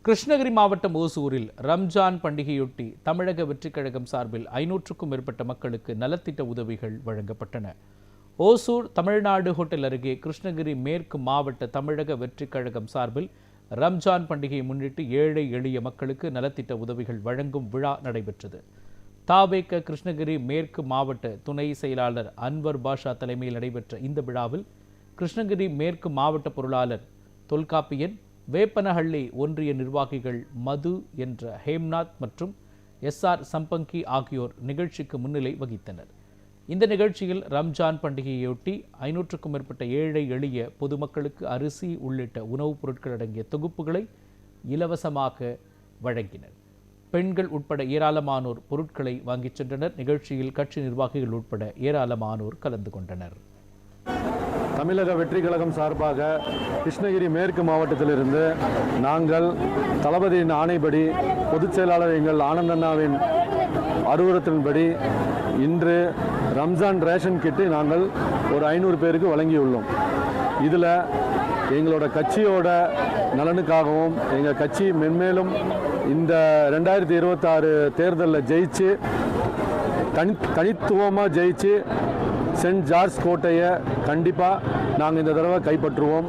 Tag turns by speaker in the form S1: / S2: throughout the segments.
S1: கிருஷ்ணகிரி மாவட்டம் ஓசூரில் ரம்ஜான் பண்டிகையொட்டி தமிழக வெற்றிக் கழகம் சார்பில் 500க்கும் மேற்பட்ட மக்களுக்கு நலத்திட்ட உதவிகள் வழங்கப்பட்டன. ஓசூர் தமிழ்நாடு ஹோட்டல் அருகே கிருஷ்ணகிரி மேற்கு மாவட்ட தமிழக வெற்றிக் கழகம் சார்பில் ரம்ஜான் பண்டிகையை முன்னிட்டு ஏழை எளிய மக்களுக்கு நலத்திட்ட உதவிகள் வழங்கும் விழா நடைபெற்றது. தாவேக கிருஷ்ணகிரி மேற்கு மாவட்ட துணை செயலாளர் அன்வர் பாஷா தலைமையில் நடைபெற்ற இந்த விழாவில் கிருஷ்ணகிரி மேற்கு மாவட்ட பொருளாளர் தொல்காப்பியன், வேப்பனஹள்ளி ஒன்றிய நிர்வாகிகள் மது என்ற ஹேம்நாத் மற்றும் SR சம்பங்கி ஆகியோர் நிகழ்ச்சிக்கு முன்னிலை வகித்தனர். இந்த நிகழ்ச்சியில் ரம்ஜான் பண்டிகையொட்டி 500க்கும் மேற்பட்ட ஏழை எளிய பொதுமக்களுக்கு அரிசி உள்ளிட்ட உணவுப் பொருட்கள் அடங்கிய தொகுப்புகளை இலவசமாக வழங்கினர். பெண்கள் உட்பட ஏராளமானோர் பொருட்களை வாங்கிச் சென்றனர். நிகழ்ச்சியில் கட்சி நிர்வாகிகள் உட்பட ஏராளமானோர் கலந்து கொண்டனர்.
S2: தமிழக வெற்றி கழகம் சார்பாக கிருஷ்ணகிரி மேற்கு மாவட்டத்திலிருந்து நாங்கள் தளபதியின் ஆணைப்படி பொதுச் செயலாளர் எங்கள் ஆனந்தண்ணாவின் அறிவுறுத்தலின்படி இன்று ரம்ஜான் ரேஷன் கிட்டு நாங்கள் ஒரு 500 பேருக்கு வழங்கியுள்ளோம். இதில் எங்களோட கட்சியோட நலனுக்காகவும் எங்கள் கட்சி மென்மேலும் இந்த 2026 தேர்தலில் ஜெயிச்சு தனித்துவமாக ஜெயிச்சு சென்ட் ஜார்ஜ் கோட்டையை கண்டிப்பாக நாங்கள் இந்த தடவை கைப்பற்றுவோம்.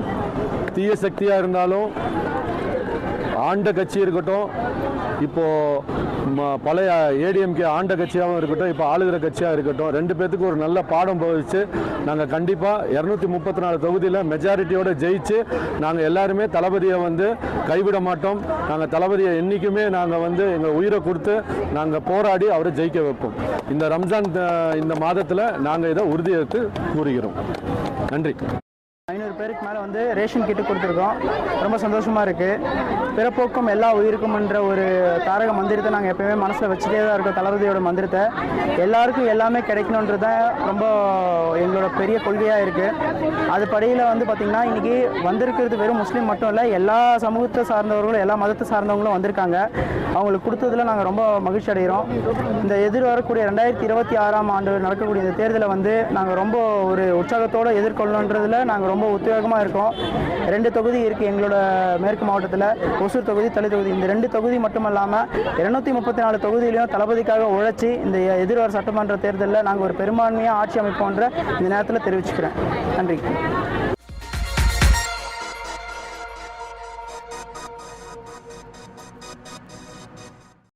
S2: தீய சக்தியாக இருந்தாலும் ஆண்ட கட்சி இருக்கட்டும், இப்போது பழைய ADMK ஆண்ட கட்சியாகவும் இருக்கட்டும், இப்போ ஆளுகிற கட்சியாக இருக்கட்டும், ரெண்டு பேர்த்துக்கு ஒரு நல்ல பாடம் போதிச்சு நாங்கள் கண்டிப்பாக 234 தொகுதியில் மெஜாரிட்டியோடு ஜெயிச்சு நாங்கள் எல்லாருமே தளபதியை கைவிட மாட்டோம். நாங்கள் தளபதியை என்றைக்குமே நாங்கள் எங்கள் உயிரை கொடுத்து நாங்கள் போராடி அவரை ஜெயிக்க வைப்போம். இந்த ரம்ஜான் இந்த மாதத்தில் நாங்கள் இதை உறுதியேற்று கூறுகிறோம். நன்றி.
S3: 500 பேருக்கு மேலே ரேஷன் கிட்டு கொடுத்துருக்கோம். ரொம்ப சந்தோஷமாக இருக்குது. பிறப்போக்கும் எல்லா உயிருக்கும் என்ற ஒரு தாரக மந்திரத்தை நாங்கள் எப்போயுமே மனசில் வச்சுட்டே தான் இருக்கோம். தளபதியோட மந்திரத்தை எல்லாருக்கும் எல்லாமே கிடைக்கணுன்றது தான் ரொம்ப எங்களோட பெரிய கொள்கையாக இருக்குது. அது படியில் பார்த்திங்கன்னா இன்றைக்கி வந்திருக்கிறது வெறும் முஸ்லீம் மட்டும் இல்லை, எல்லா சமூகத்தை சார்ந்தவர்களும் எல்லா மதத்தை சார்ந்தவங்களும் வந்திருக்காங்க. அவங்களுக்கு கொடுத்ததில் நாங்கள் ரொம்ப மகிழ்ச்சி அடைகிறோம். இந்த எதிர்வரக்கூடிய 2026ஆம் ஆண்டு நடக்கக்கூடிய இந்த தேர்தலை நாங்கள் ரொம்ப ஒரு உற்சாகத்தோடு எதிர்கொள்ளணுன்றதில் நாங்கள் ரொம்ப உத்வேகமாக இருக்கோம். 2 தொகுதி இருக்குது எங்களோட மேற்கு மாவட்டத்தில், ஒசூர் தொகுதி, தளி தொகுதி. இந்த 2 தொகுதி மட்டும் இல்லாமல் 234 தொகுதியிலையும் தளபதிக்காக உழைச்சி இந்த எதிர்வர சட்டமன்ற தேர்தலில் நாங்கள் ஒரு பெரும்பான்மையாக ஆட்சி அமைப்போன்ற இந்த நேரத்தில் தெரிவிச்சுக்கிறேன். நன்றி.